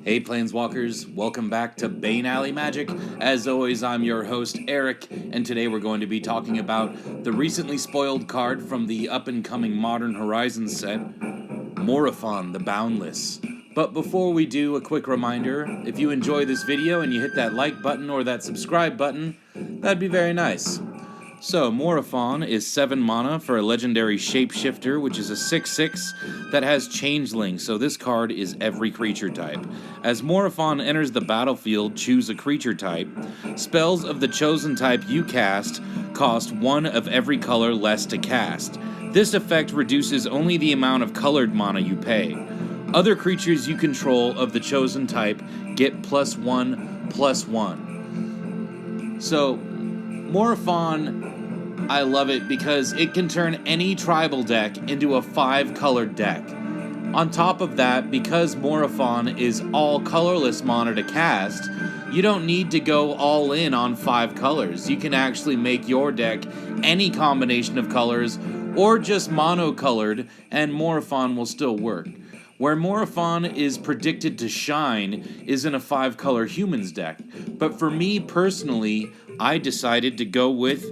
Hey Planeswalkers, welcome back to Bane Alley Magic. As always, I'm your host, Eric, and today we're going to be talking about the recently spoiled card from the up-and-coming Modern Horizons set, Morophon, the Boundless. But before we do, a quick reminder, if you enjoy this video and you hit that like button or that subscribe button, that'd be very nice. So, Morophon is 7 mana for a legendary shapeshifter, which is a 6/6 that has changeling, so this card is every creature type. As Morophon enters the battlefield, choose a creature type. Spells of the chosen type you cast cost 1 of every color less to cast. This effect reduces only the amount of colored mana you pay. Other creatures you control of the chosen type get +1/+1. So, Morophon, I love it because it can turn any tribal deck into a 5-colored deck. On top of that, because Morophon is all colorless mana to cast, you don't need to go all in on 5 colors. You can actually make your deck any combination of colors or just mono-colored, and Morophon will still work. Where Morophon is predicted to shine is in a 5-color humans deck. But for me personally, I decided to go with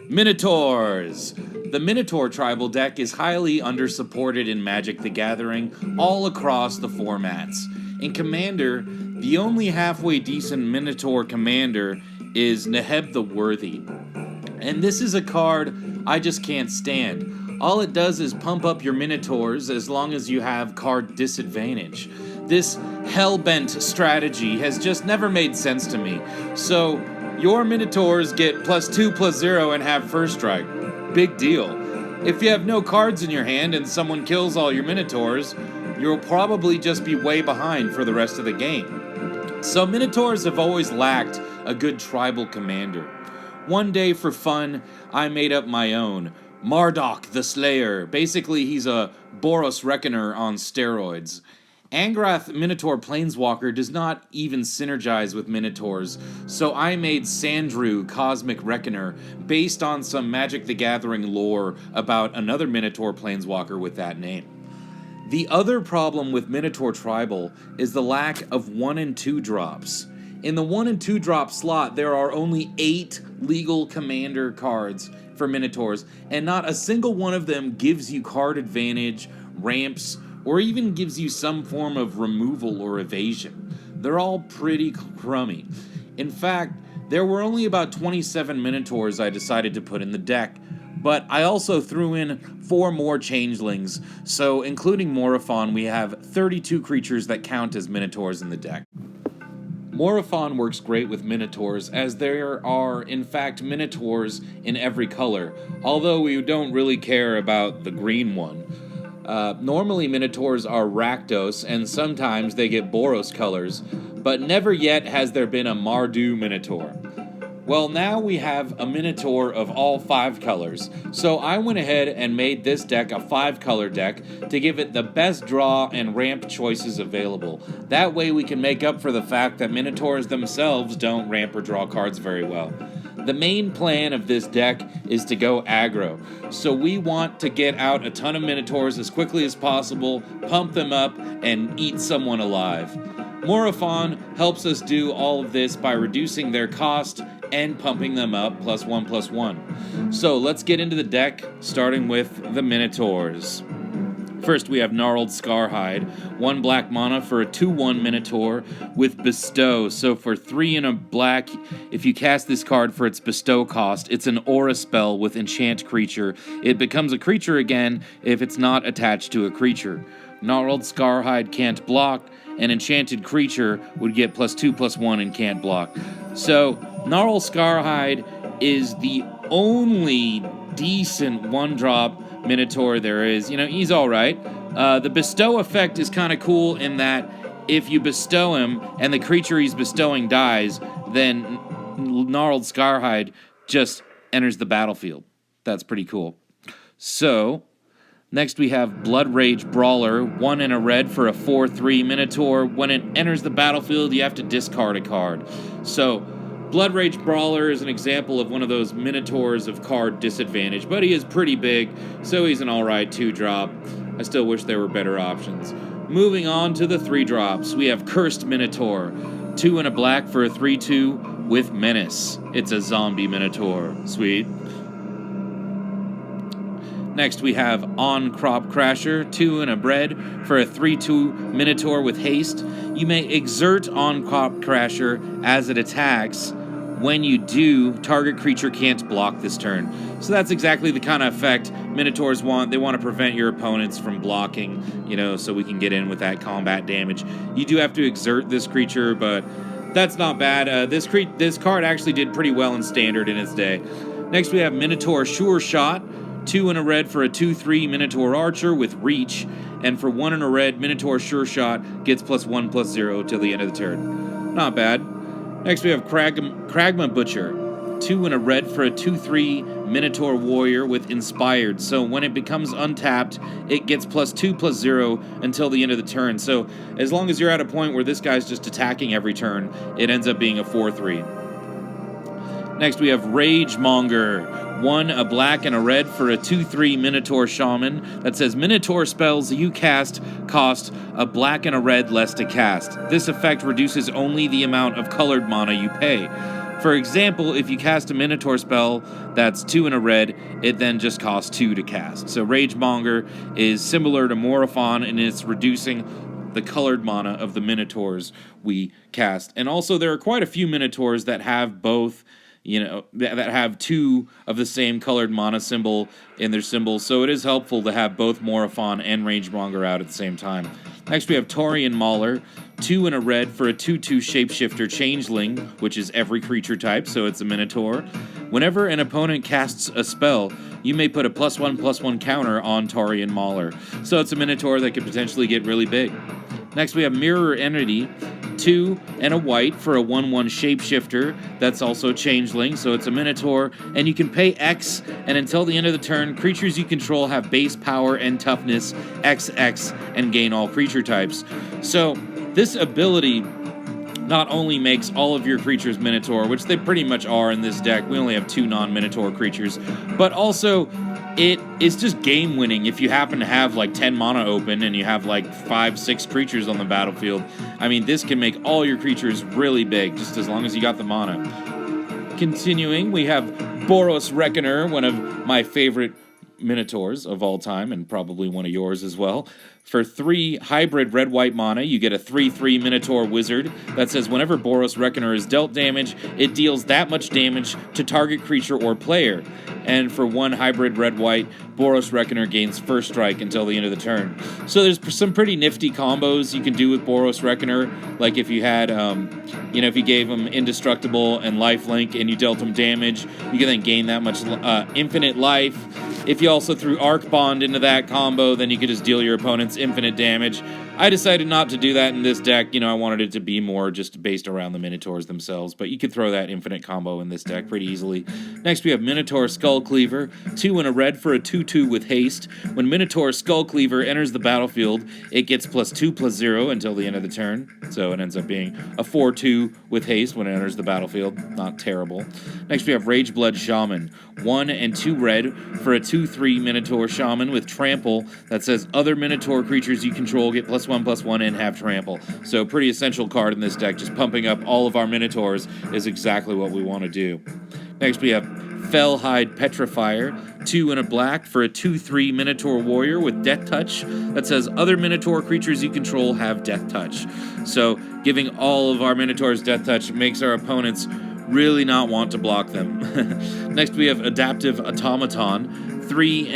Minotaurs. The Minotaur tribal deck is highly undersupported in Magic the Gathering all across the formats. In Commander, the only halfway decent Minotaur commander is Neheb the Worthy. And this is a card I just can't stand. All it does is pump up your Minotaurs as long as you have card disadvantage. This hellbent strategy has just never made sense to me. So, your Minotaurs get +2/+0 and have first strike. Big deal. If you have no cards in your hand and someone kills all your Minotaurs, you'll probably just be way behind for the rest of the game. So Minotaurs have always lacked a good tribal commander. One day for fun, I made up my own. Marduk the Slayer. Basically, he's a Boros Reckoner on steroids. Angrath Minotaur Planeswalker does not even synergize with Minotaurs, so I made Sandrew Cosmic Reckoner based on some Magic the Gathering lore about another Minotaur Planeswalker with that name. The other problem with Minotaur Tribal is the lack of 1 and 2 drops. In the 1 and 2 drop slot, there are only 8 legal commander cards for Minotaurs, and not a single one of them gives you card advantage, ramps, or even gives you some form of removal or evasion. They're all pretty crummy. In fact, there were only about 27 Minotaurs I decided to put in the deck, but I also threw in 4 more changelings, so including Morophon, we have 32 creatures that count as Minotaurs in the deck. Morophon works great with Minotaurs, as there are, in fact, Minotaurs in every color, although we don't really care about the green one. Normally Minotaurs are Rakdos, and sometimes they get Boros colors, but never yet has there been a Mardu Minotaur. Well, now we have a Minotaur of all 5 colors, so I went ahead and made this deck a 5-color deck to give it the best draw and ramp choices available. That way we can make up for the fact that Minotaurs themselves don't ramp or draw cards very well. The main plan of this deck is to go aggro, so we want to get out a ton of Minotaurs as quickly as possible, pump them up, and eat someone alive. Morophon helps us do all of this by reducing their cost and pumping them up +1/+1. So let's get into the deck, starting with the Minotaurs. First, we have Gnarled Scarhide, 1 black mana for a 2/1 Minotaur with Bestow. So for 3 and a black, if you cast this card for its Bestow cost, it's an aura spell with Enchant Creature. It becomes a creature again if it's not attached to a creature. Gnarled Scarhide can't block. An enchanted creature would get +2/+1 and can't block. So, Gnarled Scarhide is the only decent 1-drop Minotaur there is. You know, he's alright. The Bestow effect is kind of cool in that if you bestow him and the creature he's bestowing dies, then Gnarled Scarhide just enters the battlefield. That's pretty cool. So, next we have Blood Rage Brawler, 1 and a red for a 4/3 Minotaur. When it enters the battlefield, you have to discard a card. So, Blood Rage Brawler is an example of one of those Minotaurs of card disadvantage, but he is pretty big, so he's an alright 2-drop. I still wish there were better options. Moving on to the 3-drops, we have Cursed Minotaur. 2 and a black for a 3/2 with Menace. It's a zombie Minotaur. Sweet. Next we have On Crop Crasher, 2 and a red for a 3/2 Minotaur with haste. You may exert On Crop Crasher as it attacks. When you do, target creature can't block this turn. So that's exactly the kind of effect Minotaurs want. They want to prevent your opponents from blocking, you know, so we can get in with that combat damage. You do have to exert this creature, but that's not bad. This card actually did pretty well in Standard in its day. Next we have Minotaur Sure Shot. 2 and a red for a 2/3 Minotaur Archer with Reach, and for 1 and a red, Minotaur Sure Shot gets +1/+0 till the end of the turn. Not bad. Next we have Kragma Butcher. 2 and a red for a 2/3 Minotaur Warrior with Inspired, so when it becomes untapped, it gets +2/+0 until the end of the turn. So as long as you're at a point where this guy's just attacking every turn, it ends up being a 4/3. Next we have Ragemonger. 1, a black and a red for a 2/3 Minotaur Shaman that says Minotaur spells you cast cost a black and a red less to cast. This effect reduces only the amount of colored mana you pay. For example, if you cast a Minotaur spell that's 2 and a red, it then just costs 2 to cast. So Ragemonger is similar to Morophon, and it's reducing the colored mana of the Minotaurs we cast. And also there are quite a few Minotaurs that have both, you know, that have 2 of the same colored mana symbol in their symbols, so it is helpful to have both Morophon and Ragemonger out at the same time. Next we have Taurian Mauler, 2 and a red for a 2/2 Shapeshifter Changeling, which is every creature type, so it's a Minotaur. Whenever an opponent casts a spell, you may put a +1/+1 counter on Taurian Mauler, so it's a Minotaur that could potentially get really big. Next we have Mirror Entity, 2 and a white for a 1/1 Shapeshifter that's also Changeling, so it's a Minotaur, and you can pay X, and until the end of the turn, creatures you control have base power and toughness XX and gain all creature types. So this ability not only makes all of your creatures Minotaur, which they pretty much are in this deck, we only have 2 non-Minotaur creatures, but also it is just game winning if you happen to have like 10 mana open and you have like 5-6 creatures on the battlefield. I mean, this can make all your creatures really big, just as long as you got the mana. Continuing, we have Boros Reckoner, one of my favorite Minotaurs of all time, and probably one of yours as well. For 3 hybrid red-white mana, you get a 3/3 Minotaur Wizard that says whenever Boros Reckoner is dealt damage, it deals that much damage to target creature or player. And for 1 hybrid red-white, Boros Reckoner gains first strike until the end of the turn. So there's some pretty nifty combos you can do with Boros Reckoner, like if you had, you know, if you gave him Indestructible and Lifelink and you dealt him damage, you can then gain that much infinite life. If you also threw Arc Bond into that combo, then you could just deal your opponents infinite damage. I decided not to do that in this deck. You know, I wanted it to be more just based around the Minotaurs themselves, but you could throw that infinite combo in this deck pretty easily. Next, we have Minotaur Skullcleaver, 2 and a red for a 2/2 with haste. When Minotaur Skullcleaver enters the battlefield, it gets +2/+0 until the end of the turn, so it ends up being a 4/2 with haste when it enters the battlefield. Not terrible. Next, we have Rageblood Shaman, 1 and 2 red for a 2/3 Minotaur Shaman with Trample that says other Minotaur creatures you control get +1/+1 and have Trample. So pretty essential card in this deck. Just pumping up all of our Minotaurs is exactly what we want to do. Next we have Felhide Petrifier, 2 and a black for a 2/3 Minotaur Warrior with Death Touch that says other Minotaur creatures you control have Death Touch. So giving all of our Minotaurs Death Touch makes our opponents really not want to block them. Next we have Adaptive Automaton, 3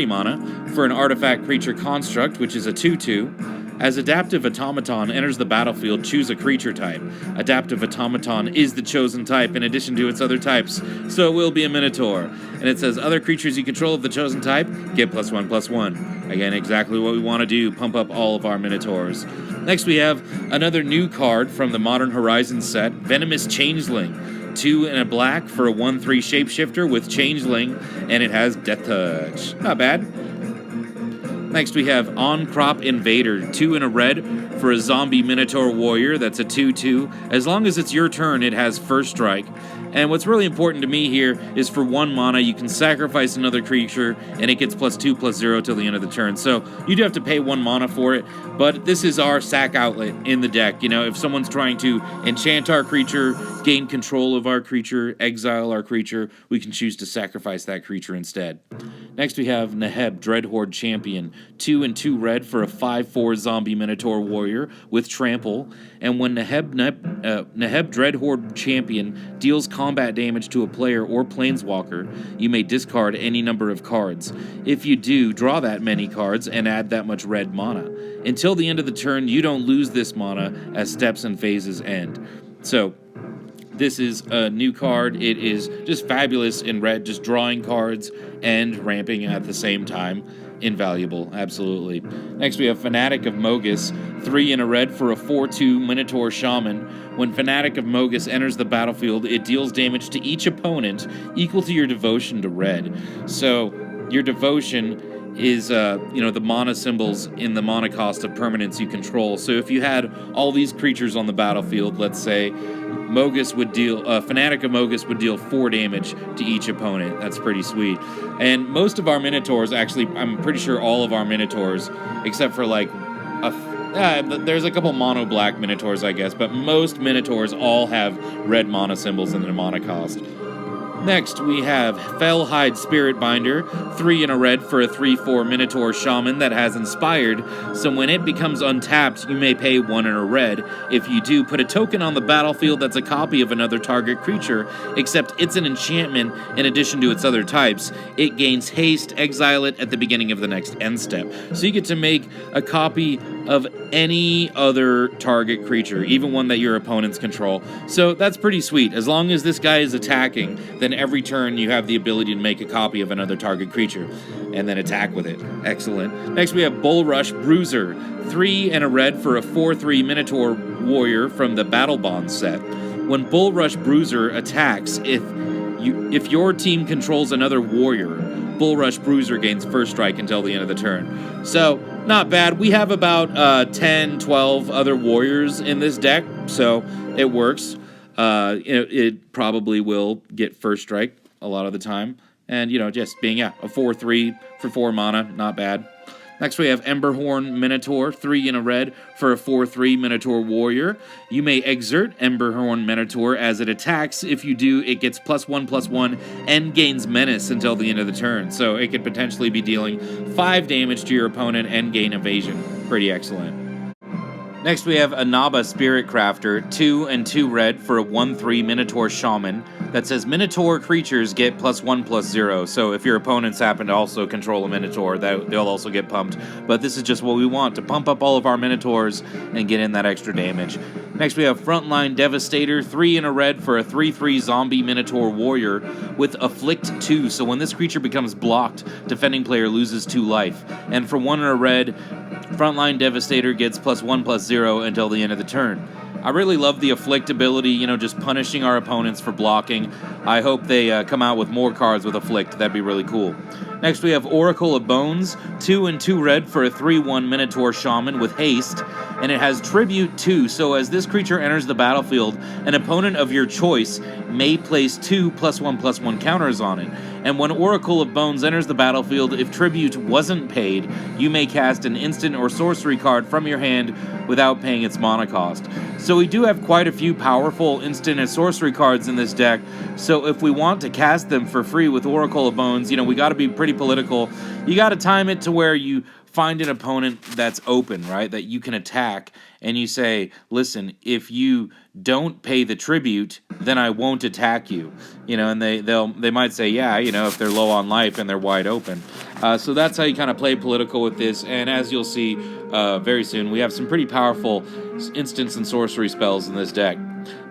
mana for an artifact creature construct, which is a 2/2. As Adaptive Automaton enters the battlefield, choose a creature type. Adaptive Automaton is the chosen type in addition to its other types, so it will be a Minotaur. And it says other creatures you control of the chosen type get +1/+1. Again, exactly what we want to do, pump up all of our Minotaurs. Next we have another new card from the Modern Horizons set, Venomous Changeling. 2 and a black for a 1/3 Shapeshifter with Changeling, and it has Death Touch. Not bad. Next we have On Prop Invader, 2 and a red for a zombie Minotaur Warrior that's a 2/2. As long as it's your turn, it has first strike. And what's really important to me here is for 1 mana, you can sacrifice another creature, and it gets +2/+0 till the end of the turn. So you do have to pay 1 mana for it, but this is our sack outlet in the deck. You know, if someone's trying to enchant our creature, gain control of our creature, exile our creature, we can choose to sacrifice that creature instead. Next we have Neheb, Dreadhorde Champion, 2 and 2 red for a 5/4 zombie Minotaur warrior with trample. And when Neheb Dreadhorde Champion deals combat damage to a player or planeswalker, you may discard any number of cards. If you do, draw that many cards and add that much red mana. Until the end of the turn, you don't lose this mana as steps and phases end. So this is a new card. It is just fabulous in red, just drawing cards and ramping at the same time. Invaluable, absolutely. Next we have Fanatic of Mogis, 3 in a red for a 4/2 Minotaur Shaman. When Fanatic of Mogis enters the battlefield, it deals damage to each opponent equal to your devotion to red. So your devotion is, the mana symbols in the mana cost of permanents you control. So if you had all these creatures on the battlefield, let's say, Fanatic of Mogis would deal 4 damage to each opponent. That's pretty sweet. And most of our Minotaurs, actually, I'm pretty sure all of our Minotaurs, except for like there's a couple mono black Minotaurs, I guess, but most Minotaurs all have red mana symbols in their mana cost. Next, we have Felhide Spiritbinder, 3 in a red for a 3/4 Minotaur Shaman that has Inspired, so when it becomes untapped, you may pay 1 in a red. If you do, put a token on the battlefield that's a copy of another target creature, except it's an enchantment in addition to its other types. It gains haste, exile it at the beginning of the next end step. So you get to make a copy of any other target creature, even one that your opponents control. So that's pretty sweet. As long as this guy is attacking, then every turn you have the ability to make a copy of another target creature and then attack with it. Excellent. Next we have Bullrush Bruiser, 3 and a red for a 4/3 Minotaur warrior from the Battle Bond set. When Bullrush Bruiser attacks, if your team controls another warrior, Bullrush Bruiser gains first strike until the end of the turn. So, not bad. We have about 10, 12 other warriors in this deck, so it works. It probably will get first strike a lot of the time. And, just being, a 4/3 for 4 mana, not bad. Next we have Emberhorn Minotaur, 3 in a red for a 4/3 Minotaur warrior. You may exert Emberhorn Minotaur as it attacks. If you do, it gets +1/+1 and gains menace until the end of the turn. So it could potentially be dealing 5 damage to your opponent and gain evasion. Pretty excellent. Next we have Anaba Spirit Crafter, 2 and 2 red for a 1/3 Minotaur Shaman that says Minotaur creatures get +1/+0. So if your opponents happen to also control a Minotaur, they'll also get pumped. But this is just what we want, to pump up all of our Minotaurs and get in that extra damage. Next we have Frontline Devastator, 3 in a red for a 3/3 zombie Minotaur warrior with Afflict 2. So when this creature becomes blocked, defending player loses 2 life. And for 1 in a red, Frontline Devastator gets +1/+0 until the end of the turn. I really love the Afflict ability, just punishing our opponents for blocking. I hope they come out with more cards with Afflict. That'd be really cool. Next we have Oracle of Bones, 2 and 2 red for a 3/1 Minotaur Shaman with haste, and it has Tribute 2, so as this creature enters the battlefield, an opponent of your choice may place 2 +1/+1 counters on it. And when Oracle of Bones enters the battlefield, if Tribute wasn't paid, you may cast an instant or sorcery card from your hand without paying its mana cost. So we do have quite a few powerful instant and sorcery cards in this deck, so if we want to cast them for free with Oracle of Bones, we gotta be pretty political. You gotta time it to where you find an opponent that's open, right, that you can attack, and you say, listen, if you don't pay the tribute, then I won't attack you, and they might say, yeah, if they're low on life and they're wide open. So that's how you kind of play political with this, and as you'll see very soon, we have some pretty powerful instants and sorcery spells in this deck.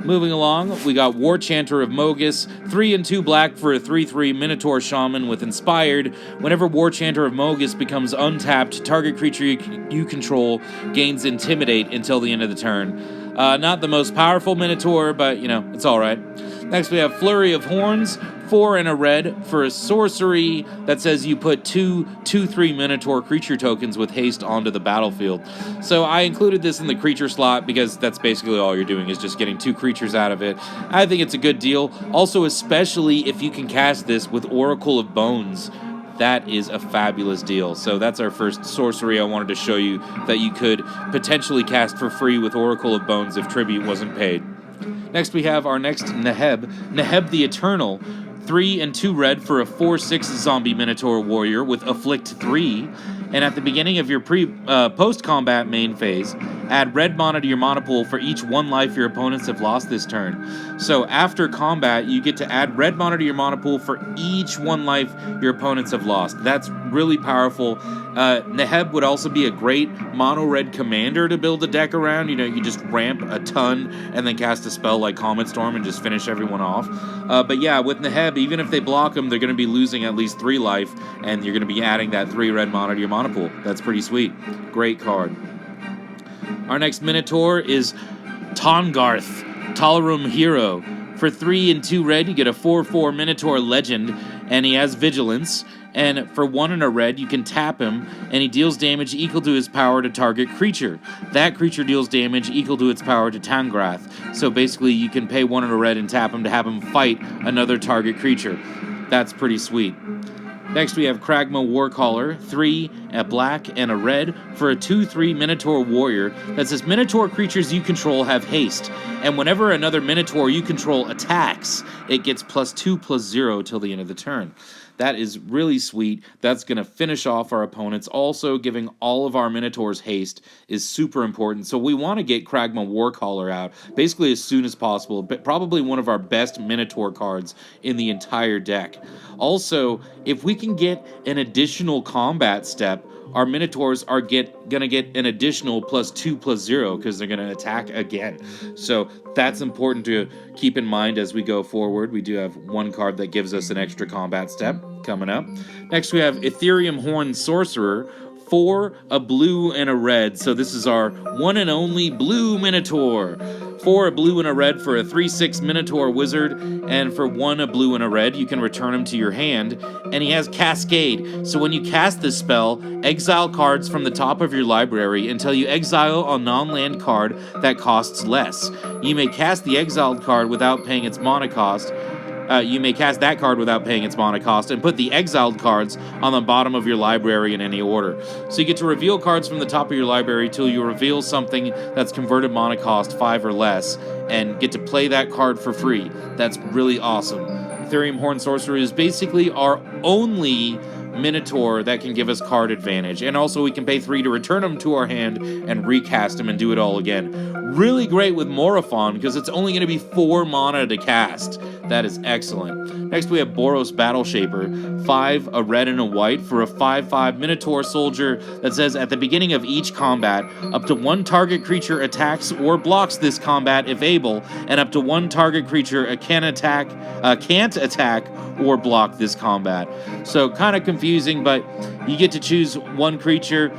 Moving along, we got War Chanter of Mogis, 3 and 2 black for a 3/3 Minotaur Shaman with Inspired. Whenever War Chanter of Mogis becomes untapped, target creature you control gains Intimidate until the end of the turn. Not the most powerful Minotaur, but, it's alright. Next we have Flurry of Horns, 4 and a red for a sorcery that says you put 2/3 Minotaur creature tokens with haste onto the battlefield. So I included this in the creature slot because that's basically all you're doing is just getting 2 creatures out of it. I think it's a good deal. Also, especially if you can cast this with Oracle of Bones, that is a fabulous deal. So that's our first sorcery I wanted to show you that you could potentially cast for free with Oracle of Bones if tribute wasn't paid. Next we have our next Neheb the Eternal. 3 and 2 red for a 4/6 zombie Minotaur warrior with Afflict 3. And at the beginning of your post-combat main phase, add red mana to your mana pool for each 1 life your opponents have lost this turn. So after combat, you get to add red mana to your mana pool for each 1 life your opponents have lost. That's really powerful. Neheb would also be a great mono-red commander to build a deck around. You know, you just ramp a ton and then cast a spell like Comet Storm and just finish everyone off. But yeah, with Neheb, even if they block them, they're going to be losing at least 3 life, and you're going to be adding that 3 red mana to your mana pool. That's pretty sweet. Great card. Our next Minotaur is Garth, Talarum Hero. For 3 and 2 red, you get a 4/4 Minotaur Legend, and he has Vigilance. And for 1 and a red, you can tap him, and he deals damage equal to his power to target creature. That creature deals damage equal to its power to Tangrath. So basically, you can pay 1 and a red and tap him to have him fight another target creature. That's pretty sweet. Next, we have Kragma Warcaller, 3, a black, and a red for a 2/3 Minotaur Warrior that says Minotaur creatures you control have haste, and whenever another Minotaur you control attacks, it gets +2/+0 till the end of the turn. That is really sweet. That's going to finish off our opponents. Also, giving all of our Minotaurs haste is super important. So we want to get Kragma Warcaller out basically as soon as possible. But probably one of our best Minotaur cards in the entire deck. Also, if we can get an additional combat step, our Minotaurs are going to get an additional +2/+0 because they're going to attack again. So that's important to keep in mind as we go forward. We do have 1 card that gives us an extra combat step coming up. Next, we have Ethereum Horn Sorcerer. 4, a blue, and a red. So this is our one and only blue Minotaur. 4, a blue, and a red for a 3/6 Minotaur Wizard. And for 1, a blue, and a red, you can return him to your hand. And he has Cascade. So when you cast this spell, exile cards from the top of your library until you exile a non-land card that costs less. You may cast the exiled card without paying its mana cost. You may cast that card without paying its mana cost and put the exiled cards on the bottom of your library in any order. So you get to reveal cards from the top of your library till you reveal something that's converted mana cost 5 or less and get to play that card for free. That's really awesome. Ethereum Horn Sorcerer is basically our only Minotaur that can give us card advantage, and also we can pay 3 to return him to our hand and recast him and do it all again. Really great with Morophon because it's only going to be 4 mana to cast. That is excellent. Next we have Boros Battle Shaper, 5, a red and a white for a 5/5 Minotaur Soldier that says at the beginning of each combat, up to 1 target creature attacks or blocks this combat if able, and up to 1 target creature can't attack or block this combat. So kind of confusing, but you get to choose 1 creature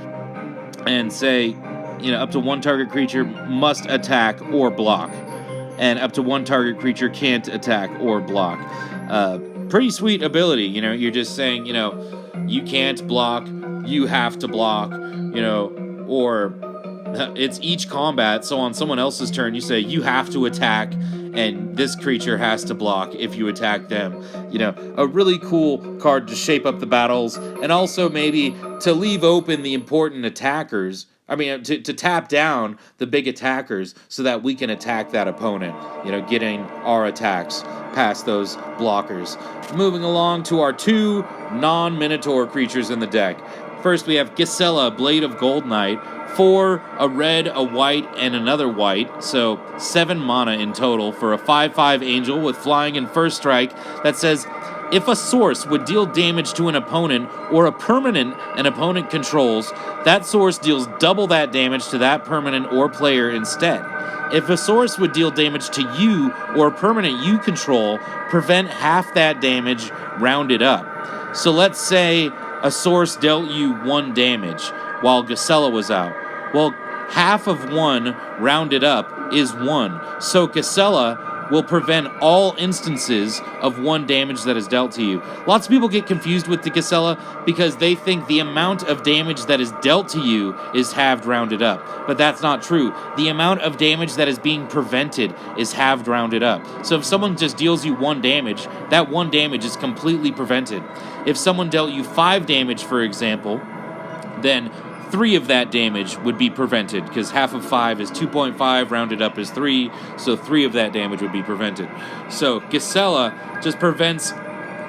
and say, you know, up to 1 target creature must attack or block, and up to 1 target creature can't attack or block. Pretty sweet ability, you know, you're just saying, you know, you can't block, you have to block, you know, or it's each combat, so on someone else's turn you say you have to attack and this creature has to block if you attack them. You know, a really cool card to shape up the battles, and also maybe to leave open the important attackers. I mean, to tap down the big attackers so that we can attack that opponent, you know, getting our attacks past those blockers. Moving along to our 2 non-Minotaur creatures in the deck. First, we have Gisela, Blade of Gold Knight. 4, a red, a white, and another white, so 7 mana in total for a 5/5 angel with flying and first strike that says, if a source would deal damage to an opponent or a permanent an opponent controls, that source deals double that damage to that permanent or player instead. If a source would deal damage to you or a permanent you control, prevent half that damage rounded up. So let's say a source dealt you 1 damage while Gisela was out. Well, half of 1 rounded up is 1. So Gisela will prevent all instances of 1 damage that is dealt to you. Lots of people get confused with the Gisela because they think the amount of damage that is dealt to you is halved rounded up, but that's not true. The amount of damage that is being prevented is halved rounded up. So if someone just deals you 1 damage, that 1 damage is completely prevented. If someone dealt you 5 damage, for example, then 3 of that damage would be prevented, because half of 5 is 2.5, rounded up is 3, so 3 of that damage would be prevented. So Gisela just prevents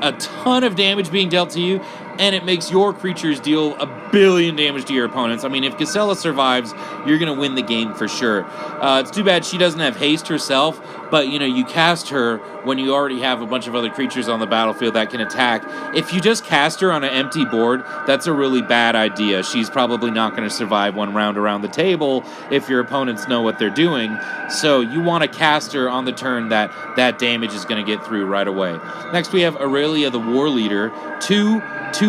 a ton of damage being dealt to you, and it makes your creatures deal 1 billion damage to your opponents. I mean, if Gisela survives, you're going to win the game for sure. It's too bad she doesn't have haste herself, but, you know, you cast her when you already have a bunch of other creatures on the battlefield that can attack. If you just cast her on an empty board, that's a really bad idea. She's probably not going to survive 1 round around the table if your opponents know what they're doing. So you want to cast her on the turn that damage is going to get through right away. Next, we have Aurelia the War Leader, 2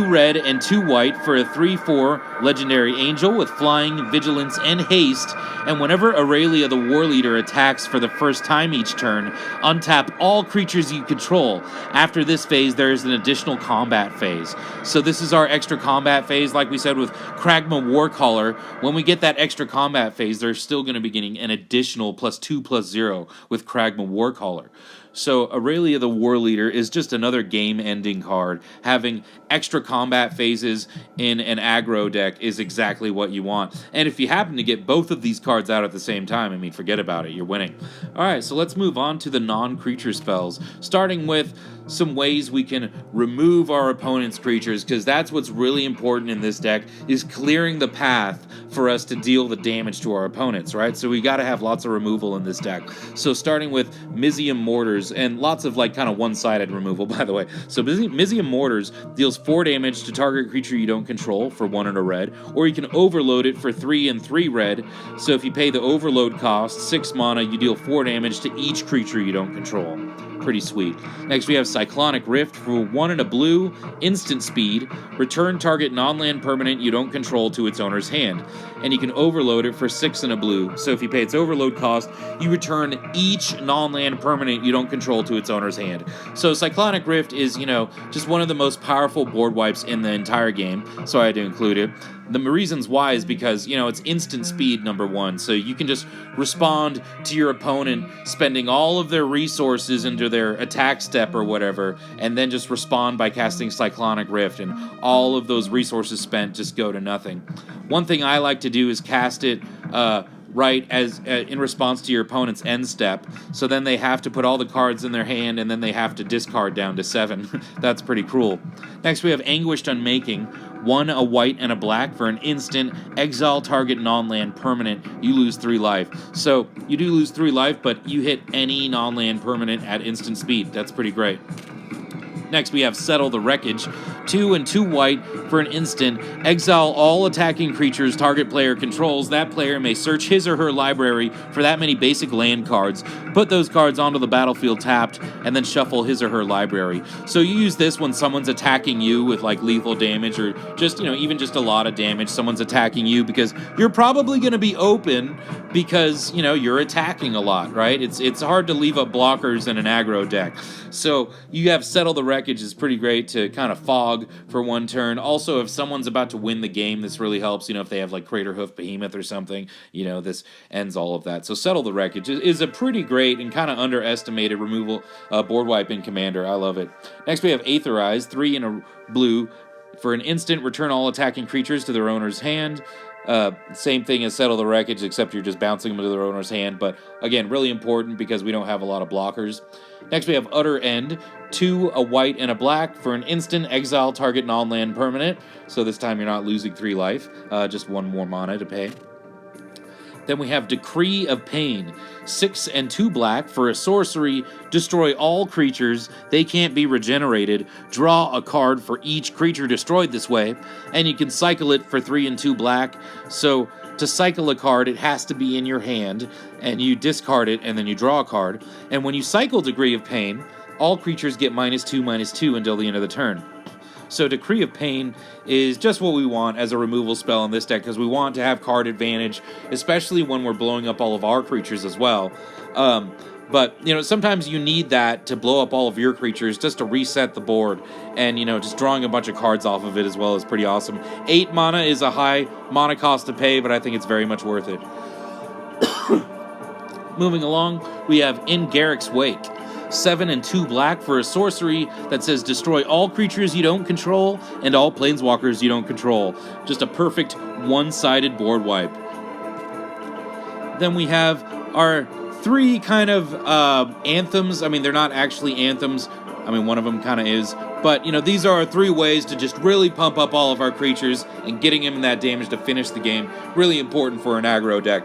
red and 2 white for a 3/4 legendary angel with flying, vigilance, and haste. And whenever Aurelia the War Leader attacks for the first time each turn, untap all creatures you control. After this phase, there is an additional combat phase. So this is our extra combat phase, like we said with Kragma Warcaller. When we get that extra combat phase, they're still going to be getting an additional +2/+0 with Kragma Warcaller. So Aurelia the War Leader is just another game-ending card. Having extra combat phases in an aggro deck is exactly what you want. And if you happen to get both of these cards out at the same time, I mean, forget about it, you're winning. Alright, so let's move on to the non-creature spells, starting with some ways we can remove our opponent's creatures, because that's what's really important in this deck, is clearing the path for us to deal the damage to our opponents, right? So we got to have lots of removal in this deck. So starting with Mizzium Mortars, and lots of like kind of one-sided removal, by the way. So Mizzium Mortars deals 4 damage to target creature you don't control for 1 and a red, or you can overload it for 3 and 3 red. So if you pay the overload cost, 6 mana, you deal 4 damage to each creature you don't control. Pretty sweet. Next we have Cyclonic Rift for 1 and a blue, instant speed, return target non-land permanent you don't control to its owner's hand. And you can overload it for 6 and a blue. So if you pay its overload cost, you return each non-land permanent you don't control to its owner's hand. So Cyclonic Rift is, you know, just one of the most powerful board wipes in the entire game, so I had to include it. The reasons why is because, you know, it's instant speed, number 1, so you can just respond to your opponent spending all of their resources into their attack step or whatever, and then just respond by casting Cyclonic Rift, and all of those resources spent just go to nothing. One thing I like to do is cast it right as in response to your opponent's end step, so then they have to put all the cards in their hand, and then they have to discard down to 7. That's pretty cruel. Next we have Anguished Unmaking, 1 a white and a black for an instant, exile target non-land permanent, you lose 3 life. So you do lose 3 life, but you hit any non-land permanent at instant speed. That's pretty great. Next, we have Settle the Wreckage, 2 and 2 white for an instant. Exile all attacking creatures target player controls. That player may search his or her library for that many basic land cards, put those cards onto the battlefield tapped, and then shuffle his or her library. So you use this when someone's attacking you with like lethal damage, or just, you know, even just a lot of damage. Someone's attacking you because you're probably going to be open because, you know, you're attacking a lot, right? It's hard to leave up blockers in an aggro deck. So you have Settle the Wreckage is pretty great to kind of fog for 1 turn. Also, if someone's about to win the game, this really helps. You know, if they have like Craterhoof Behemoth or something, you know, this ends all of that. So Settle the Wreckage is a pretty great and kind of underestimated removal board wipe in Commander. I love it. Next, we have Aetherize, 3 and a blue for an instant. Return all attacking creatures to their owner's hand. Same thing as Settle the Wreckage, except you're just bouncing them to their owner's hand, but again, really important because we don't have a lot of blockers. Next we have Utter End, 2 a white and a black for an instant, exile target non-land permanent, so this time you're not losing 3 life, just 1 more mana to pay. Then we have Decree of Pain, 6 and 2 black for a sorcery, destroy all creatures, they can't be regenerated, draw a card for each creature destroyed this way, and you can cycle it for 3 and 2 black. So to cycle a card, it has to be in your hand, and you discard it, and then you draw a card. And when you cycle Decree of Pain, all creatures get -2/-2 until the end of the turn. So Decree of Pain is just what we want as a removal spell in this deck, because we want to have card advantage, especially when we're blowing up all of our creatures as well. But, you know, sometimes you need that to blow up all of your creatures just to reset the board. And, you know, just drawing a bunch of cards off of it as well is pretty awesome. 8 mana is a high mana cost to pay, but I think it's very much worth it. Moving along, we have In Garrick's Wake. 7 and 2 black for a sorcery that says destroy all creatures you don't control and all planeswalkers you don't control. Just a perfect one-sided board wipe. Then we have our 3 kind of anthems. I mean, they're not actually anthems. I mean, one of them kind of is. But, you know, these are our 3 ways to just really pump up all of our creatures and getting them that damage to finish the game. Really important for an aggro deck.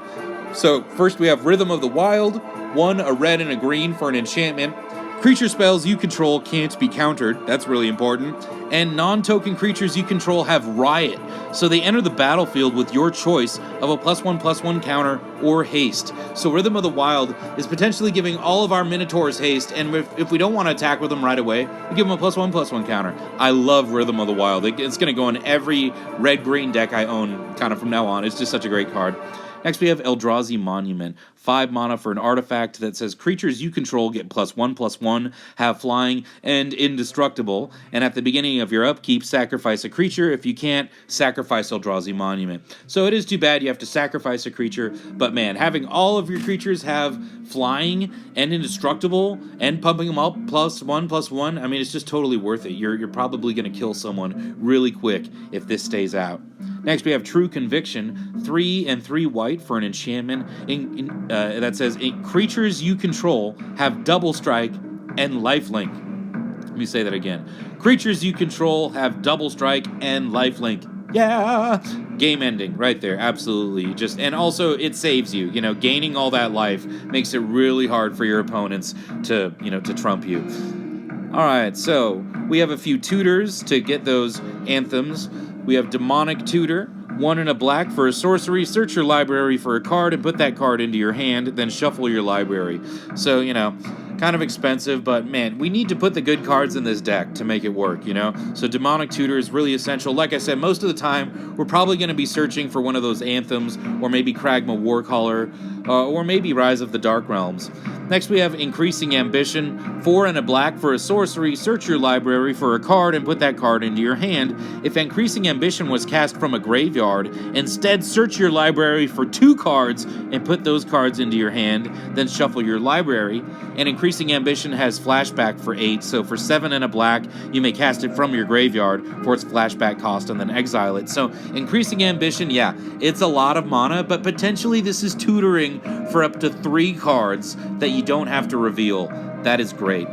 So, first we have Rhythm of the Wild. 1, a red and a green for an enchantment. Creature spells you control can't be countered. That's really important. And non-token creatures you control have Riot. So they enter the battlefield with your choice of a +1/+1 counter or haste. So Rhythm of the Wild is potentially giving all of our Minotaurs haste, and if we don't want to attack with them right away, we give them a +1/+1 counter. I love Rhythm of the Wild. It's going to go in every red-green deck I own kind of from now on. It's just such a great card. Next, we have Eldrazi Monument. 5 mana for an artifact that says creatures you control get +1/+1, have flying, and indestructible. And at the beginning of your upkeep, sacrifice a creature. If you can't, sacrifice Eldrazi Monument. So it is too bad you have to sacrifice a creature, but man, having all of your creatures have flying and indestructible and pumping them up +1/+1, I mean, it's just totally worth it. You're probably going to kill someone really quick if this stays out. Next, we have True Conviction. 3 and 3 white for an enchantment that says creatures you control have double strike and lifelink. Let me say that again. Creatures you control have double strike and lifelink. Yeah! Game ending right there, absolutely. And also it saves you. You know, gaining all that life makes it really hard for your opponents to trump you. All right, so we have a few tutors to get those anthems. We have Demonic Tutor. 1 and a black for a sorcery. Search your library for a card and put that card into your hand, then shuffle your library. So, you know, kind of expensive, but man, we need to put the good cards in this deck to make it work, you know? So Demonic Tutor is really essential. Like I said, most of the time, we're probably going to be searching for one of those anthems, or maybe Kragma Warcaller, or maybe Rise of the Dark Realms. Next, we have Increasing Ambition. 4 and a black for a sorcery. Search your library for a card and put that card into your hand. If Increasing Ambition was cast from a graveyard, instead search your library for 2 cards and put those cards into your hand, then shuffle your library. And Increasing Ambition has flashback for 8, so for 7 and a black, you may cast it from your graveyard for its flashback cost and then exile it. So Increasing Ambition, yeah, it's a lot of mana, but potentially this is tutoring for up to 3 cards that you don't have to reveal. That is great.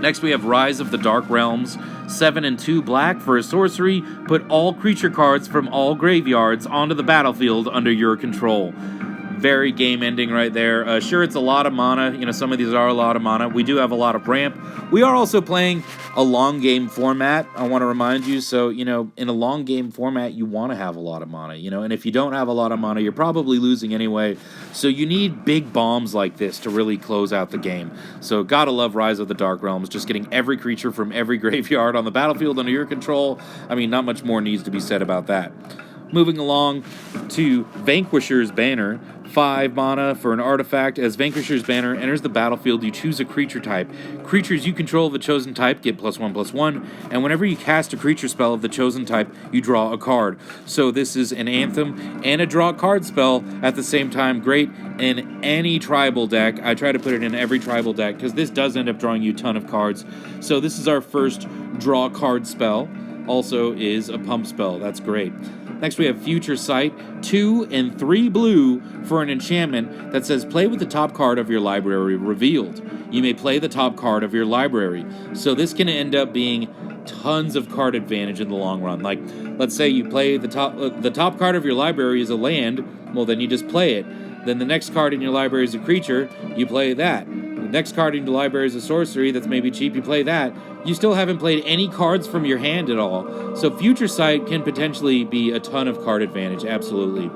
Next, we have Rise of the Dark Realms. 7 and 2 black for a sorcery. Put all creature cards from all graveyards onto the battlefield under your control. Very game ending right there. Sure, it's a lot of mana. You know, some of these are a lot of mana. We do have a lot of ramp. We are also playing a long game format, I want to remind you. So, you know, in a long game format, you want to have a lot of mana, you know, and if you don't have a lot of mana, you're probably losing anyway. So you need big bombs like this to really close out the game. So gotta love Rise of the Dark Realms, just getting every creature from every graveyard on the battlefield under your control. I mean, not much more needs to be said about that. Moving along to Vanquishers Banner. 5 mana for an artifact. As Vanquishers Banner enters the battlefield, you choose a creature type. Creatures you control of the chosen type get +1/+1, and whenever you cast a creature spell of the chosen type, you draw a card. So this is an anthem and a draw card spell at the same time. Great in any tribal deck. I try to put it in every tribal deck because this does end up drawing you a ton of cards. So this is our first draw card spell. Also is a pump spell. That's great. Next, we have Future Sight. 2 and 3 blue for an enchantment that says play with the top card of your library revealed. You may play the top card of your library. So this can end up being tons of card advantage in the long run. Like, let's say you play the top card of your library is a land. Well, then you just play it. Then the next card in your library is a creature. You play that. The next card in your library is a sorcery that's maybe cheap. You play that. You still haven't played any cards from your hand at all. So Future Sight can potentially be a ton of card advantage, absolutely.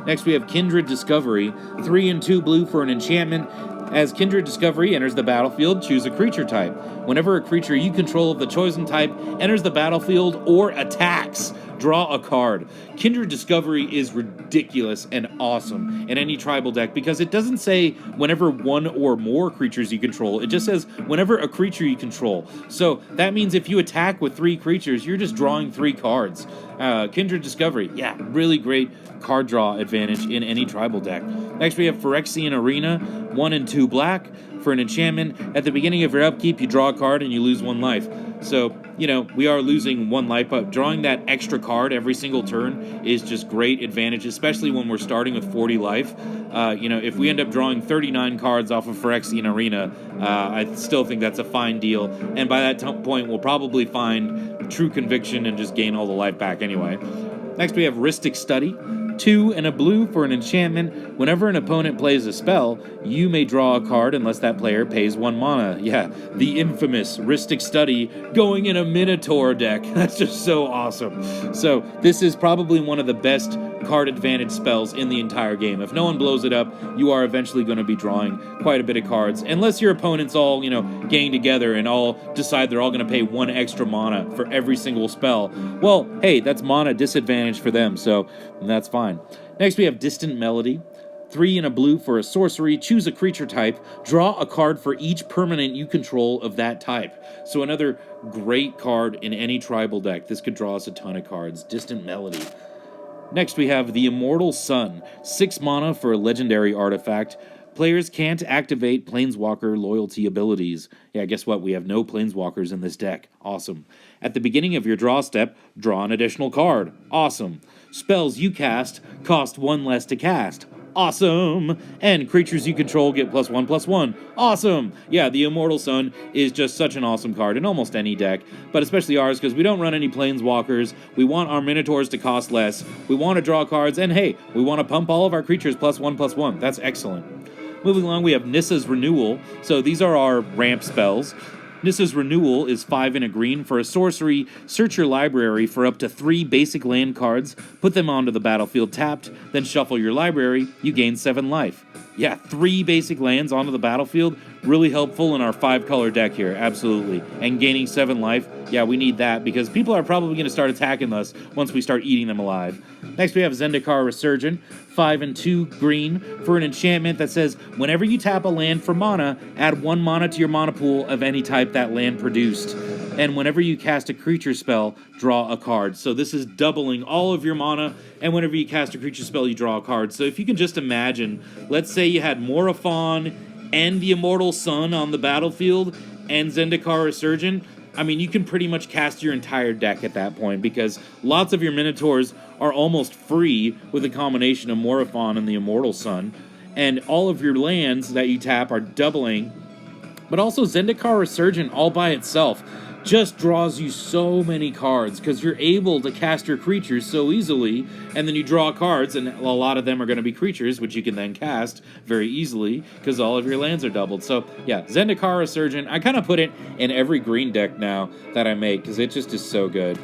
Next, we have Kindred Discovery. 3 and 2 blue for an enchantment. As Kindred Discovery enters the battlefield, choose a creature type. Whenever a creature you control of the chosen type enters the battlefield or attacks, draw a card. Kindred Discovery is ridiculous and awesome in any tribal deck because it doesn't say whenever one or more creatures you control. It just says whenever a creature you control. So that means if you attack with 3 creatures, you're just drawing 3 cards. Kindred Discovery, yeah, really great card draw advantage in any tribal deck. Next we have Phyrexian Arena, 1 and 2 black. For an enchantment, at the beginning of your upkeep, you draw a card and you lose 1 life. So, you know, we are losing 1 life, but drawing that extra card every single turn is just great advantage, especially when we're starting with 40 life. You know, if we end up drawing 39 cards off of Phyrexian Arena, I still think that's a fine deal. And by that point, we'll probably find True Conviction and just gain all the life back anyway. Next, we have Rhystic Study. 2 and a blue for an enchantment. Whenever an opponent plays a spell, you may draw a card unless that player pays 1 mana. Yeah, the infamous Rhystic Study going in a Minotaur deck. That's just so awesome. So this is probably one of the best card advantage spells in the entire game. If no one blows it up, you are eventually going to be drawing quite a bit of cards. Unless your opponents all, you know, gang together and all decide they're all going to pay 1 extra mana for every single spell. Well, hey, that's mana disadvantage for them, so that's fine. Next, we have Distant Melody. 3 and a blue for a sorcery. Choose a creature type. Draw a card for each permanent you control of that type. So another great card in any tribal deck. This could draw us a ton of cards. Distant Melody. Next, we have the Immortal Sun. 6 mana for a legendary artifact. Players can't activate Planeswalker loyalty abilities. Yeah, guess what? We have no Planeswalkers in this deck. Awesome. At the beginning of your draw step, draw an additional card. Awesome. Spells you cast cost 1 less to cast. Awesome. And creatures you control get +1/+1. Awesome. Yeah, the Immortal Sun is just such an awesome card in almost any deck, but especially ours because we don't run any Planeswalkers. We want our Minotaurs to cost less. We want to draw cards, and hey, we want to pump all of our creatures +1/+1. That's excellent. Moving along, we have Nissa's Renewal. So these are our ramp spells. Nissa's Renewal is 5 and a green for a sorcery. Search your library for up to 3 basic land cards, put them onto the battlefield tapped, then shuffle your library. You gain 7 life. Yeah, 3 basic lands onto the battlefield, really helpful in our 5-color deck here, absolutely. And gaining 7 life, yeah, we need that because people are probably going to start attacking us once we start eating them alive. Next, we have Zendikar Resurgent, 5 and 2 green for an enchantment that says, whenever you tap a land for mana, add 1 mana to your mana pool of any type that land produced. And whenever you cast a creature spell, draw a card. So this is doubling all of your mana, and whenever you cast a creature spell, you draw a card. So if you can just imagine, let's say you had Morophon and the Immortal Sun on the battlefield, and Zendikar Resurgent, I mean, you can pretty much cast your entire deck at that point, because lots of your Minotaurs are almost free with a combination of Morophon and the Immortal Sun, and all of your lands that you tap are doubling. But also Zendikar Resurgent all by itself just draws you so many cards because you're able to cast your creatures so easily, and then you draw cards, and a lot of them are going to be creatures, which you can then cast very easily because all of your lands are doubled. So yeah, Zendikar Resurgent, I kind of put it in every green deck now that I make because it just is so good.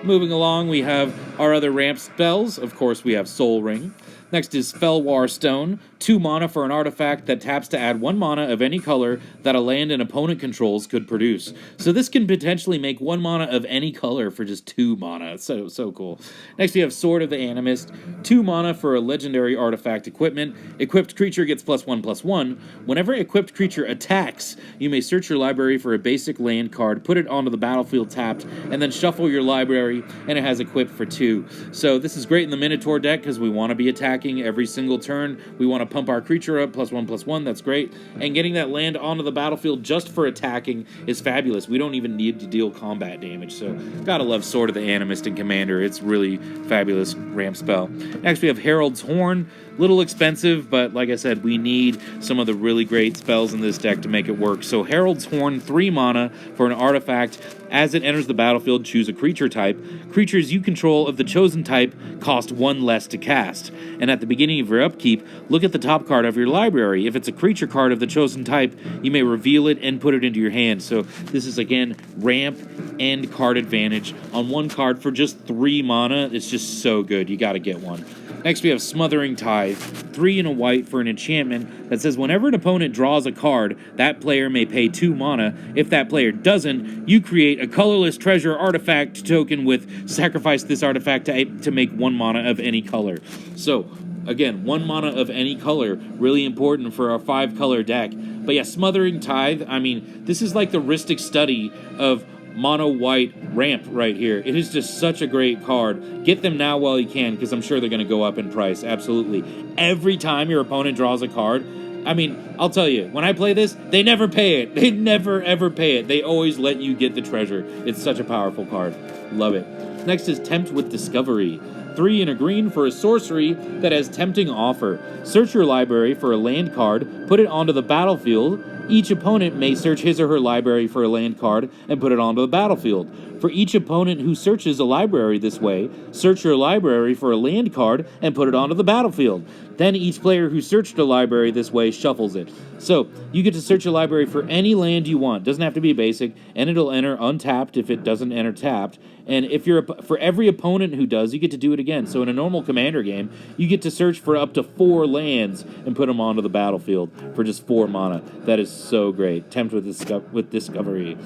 Moving along, we have our other ramp spells. Of course, we have Soul Ring. Next is Felwar Stone, 2 mana for an artifact that taps to add 1 mana of any color that a land an opponent controls could produce. So this can potentially make 1 mana of any color for just 2 mana. It's so cool. Next we have Sword of the Animist, 2 mana for a legendary artifact equipment. Equipped creature gets +1/+1. Whenever equipped creature attacks, you may search your library for a basic land card, put it onto the battlefield tapped, and then shuffle your library, and it has equipped for 2. So this is great in the Minotaur deck because we want to be attacking every single turn. We want to pump our creature up +1/+1. That's great. And getting that land onto the battlefield just for attacking is fabulous. We don't even need to deal combat damage. So gotta love Sword of the Animist and Commander. It's really fabulous ramp spell. Next we have Herald's Horn. Little expensive, but like I said, we need some of the really great spells in this deck to make it work. So Herald's Horn, 3 mana for an artifact. As it enters the battlefield, choose a creature type. Creatures you control of the chosen type cost 1 less to cast. And at the beginning of your upkeep, look at the top card of your library. If it's a creature card of the chosen type, you may reveal it and put it into your hand. So this is, again, ramp and card advantage on 1 card for just 3 mana. It's just so good. You gotta get one. Next, we have Smothering Tithe, 3 and a white for an enchantment that says whenever an opponent draws a card, that player may pay 2 mana. If that player doesn't, you create a colorless treasure artifact token with sacrifice this artifact to make 1 mana of any color. So, again, 1 mana of any color, really important for our 5-color deck. But yeah, Smothering Tithe, I mean, this is like the Rhystic Study of mono white ramp right here. It is just such a great card. Get them now while you can, because I'm sure they're going to go up in price. Absolutely. Every time your opponent draws a card, I mean, I'll tell you, when I play this, they never pay it. They never, ever pay it. They always let you get the treasure. It's such a powerful card. Love it. Next is Tempt with Discovery. 3 and a green for a sorcery that has Tempting Offer. Search your library for a land card, put it onto the battlefield. Each opponent may search his or her library for a land card and put it onto the battlefield. For each opponent who searches a library this way, search your library for a land card and put it onto the battlefield. Then each player who searched a library this way shuffles it. So, you get to search a library for any land you want. Doesn't have to be basic, and it'll enter untapped if it doesn't enter tapped. And if you're for every opponent who does, you get to do it again. So in a normal Commander game, you get to search for up to 4 lands and put them onto the battlefield for just 4 mana. That is so great. Tempt with Discovery.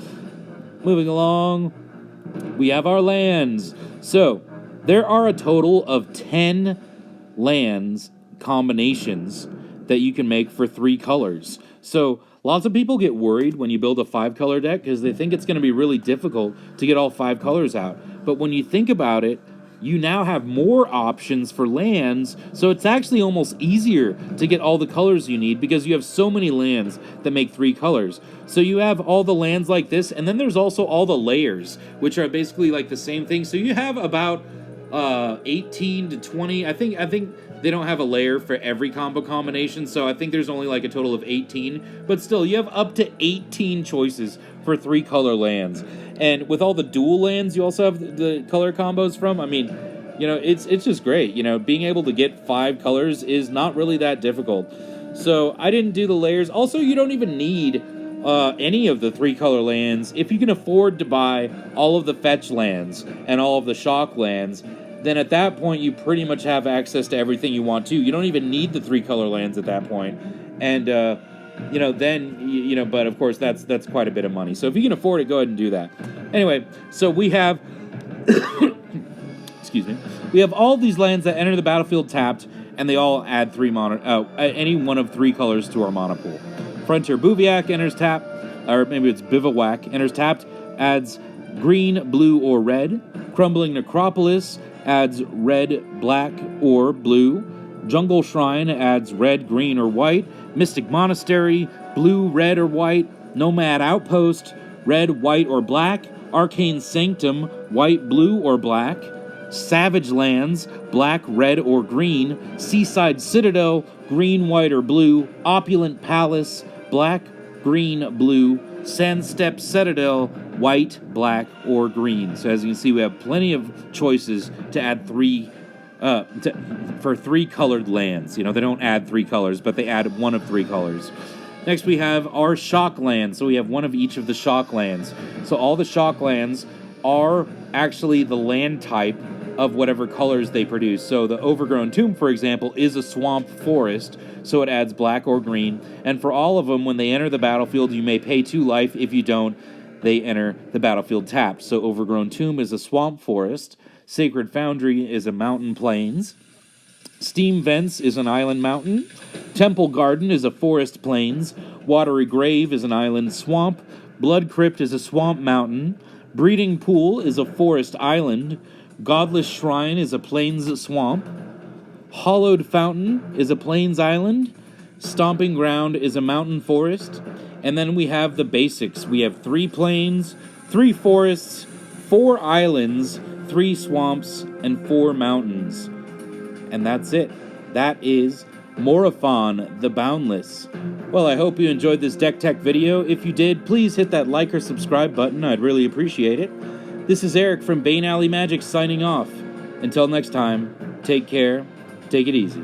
Moving along, we have our lands. So, there are a total of 10 lands combinations that you can make for 3 colors. So, lots of people get worried when you build a 5-color deck because they think it's going to be really difficult to get all 5 colors out. But when you think about it, you now have more options for lands, so it's actually almost easier to get all the colors you need because you have so many lands that make 3 colors. So you have all the lands like this, and then there's also all the layers, which are basically like the same thing. So you have about 18 to 20. I think they don't have a layer for every combo combination, so I think there's only like a total of 18. But still, you have up to 18 choices for 3-color lands. And with all the dual lands you also have the color combos from, I mean, you know, it's just great. You know, being able to get 5 colors is not really that difficult. So I didn't do the layers. Also, you don't even need any of the 3-color lands. If you can afford to buy all of the fetch lands and all of the shock lands, then at that point you pretty much have access to everything you want to. You don't even need the 3-color lands at that point. And you know, then, you know, but of course that's quite a bit of money. So if you can afford it, go ahead and do that. Anyway, so we have, excuse me, we have all these lands that enter the battlefield tapped, and they all add 3 mana, any one of 3 colors to our mana pool. Frontier Bivouac enters tapped, or maybe it's Bivouac, enters tapped, adds green, blue, or red. Crumbling Necropolis adds red, black, or blue. Jungle Shrine adds red, green, or white. Mystic Monastery, blue, red, or white. Nomad Outpost, red, white, or black. Arcane Sanctum, white, blue, or black. Savage Lands, black, red, or green. Seaside Citadel, green, white, or blue. Opulent Palace, black, green, blue. Sandstep Citadel, white, black, or green. So as you can see, we have plenty of choices to add 3 for 3-colored lands. You know, they don't add 3 colors, but they add 1 of 3 colors. Next, we have our shock lands. So we have 1 of each of the shock lands. So all the shock lands are actually the land type of whatever colors they produce. So the Overgrown Tomb, for example, is a swamp forest, so it adds black or green. And for all of them, when they enter the battlefield, you may pay 2 life. If you don't, they enter the battlefield tapped. So Overgrown Tomb is a swamp forest. Sacred Foundry is a mountain plains. Steam Vents is an island mountain. Temple Garden is a forest plains. Watery Grave is an island swamp. Blood Crypt is a swamp mountain. Breeding Pool is a forest island. Godless Shrine is a plains swamp. Hollowed Fountain is a plains island. Stomping Ground is a mountain forest. And then we have the basics. We have 3 plains, 3 forests, 4 islands, 3 swamps, and 4 mountains. And that's it. That is Morophon, the Boundless. Well, I hope you enjoyed this deck tech video. If you did, please hit that like or subscribe button. I'd really appreciate it. This is Eric from Bane Alley Magic signing off. Until next time, take care, take it easy.